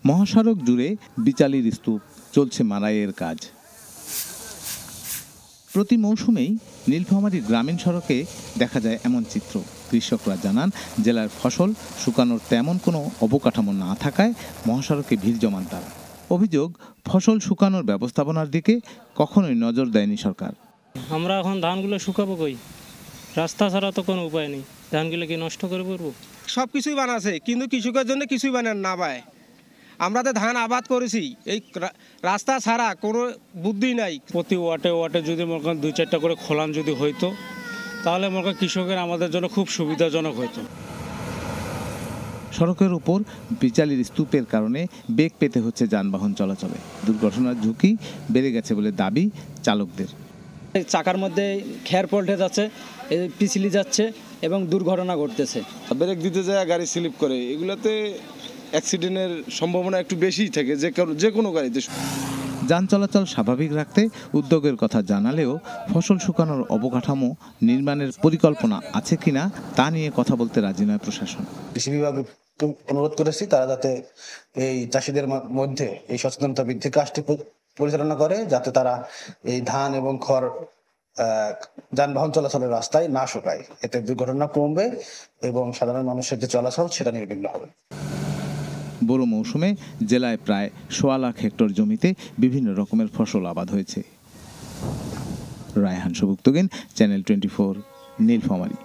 মহাসড়ক জুড়ে বিচালির স্তূপ, চলছে মাড়াইয়ের কাজ। প্রতি মৌসুমেই নীলফামারী গ্রামীণ সড়কে দেখা যায় এমন চিত্র। কৃষকরা জানান, জেলার ফসল শুকানোর তেমন কোনো অবকাঠামো না থাকায় মহাসড়কে ভিড় জমান তারা। অভিযোগ, ফসল শুকানোর ব্যবস্থাপনার দিকে কখনোই নজর দেয়নি সরকার। আমরা এখন ধানগুলো শুকাবো কই? রাস্তা ছাড়া তো কোনো উপায় নেই। ধানগুলো কি নষ্ট করে পড়বো? সব কিছুই বানাছে, কিন্তু কৃষকের জন্য কিছুই বানান না পায়। আমরা তো ধান আবাদ করেছি, এই রাস্তা ছাড়া কোনো বুদ্ধি নাই। প্রতি ওয়াটে ওয়াটে যদি মনে করেন 2-4টা করে খোলান যদি হইতো, তাহলে মনে করেন কৃষকের আমাদের জন্য খুব সুবিধাজনক হইতো। সড়কের উপর বিচালির স্তূপের কারণে বেগ পেতে হচ্ছে যানবাহন চলাচলে। দুর্ঘটনার ঝুঁকি বেড়ে গেছে বলে দাবি চালকদের। চাকার মধ্যে খের পল্টে যাচ্ছে, পিছলি যাচ্ছে এবং দুর্ঘটনা ঘটতেছে। ব্রেক দিতে যায় গাড়ি স্লিপ করে, এগুলোতে অ্যাক্সিডেন্টের সম্ভাবনা একটু বেশিই থাকে যে কোনো গাড়িতে। যান চলাচল স্বাভাবিক রাখতে উদ্যোগের কথা জানালেও ফসল শুকানোর অবকাঠামো নির্মাণের পরিকল্পনা আছে কিনা তা নিয়ে কথা বলতে রাজি নয় প্রশাসন। কৃষি বিভাগ অনুরোধ করেছি তারা যাতে এই চাষিদের মধ্যে এই সচেতনতা বৃদ্ধির কাজটি পরিচালনা করে, যাতে তারা এই ধান এবং খড় যানবাহন চলাচলের রাস্তায় না শুকায়। এতে দুর্ঘটনা কমবে এবং সাধারণ মানুষের যে চলাচল সেটা নির্বিঘ্ন হবে। বোরো মৌসুমে জেলায় প্রায় 1.25 লাখ হেক্টর জমিতে বিভিন্ন রকমের ফসল আবাদ হয়েছে। রায়হান সবুক্তগিন, চ্যানেল 24, নীলফামারী।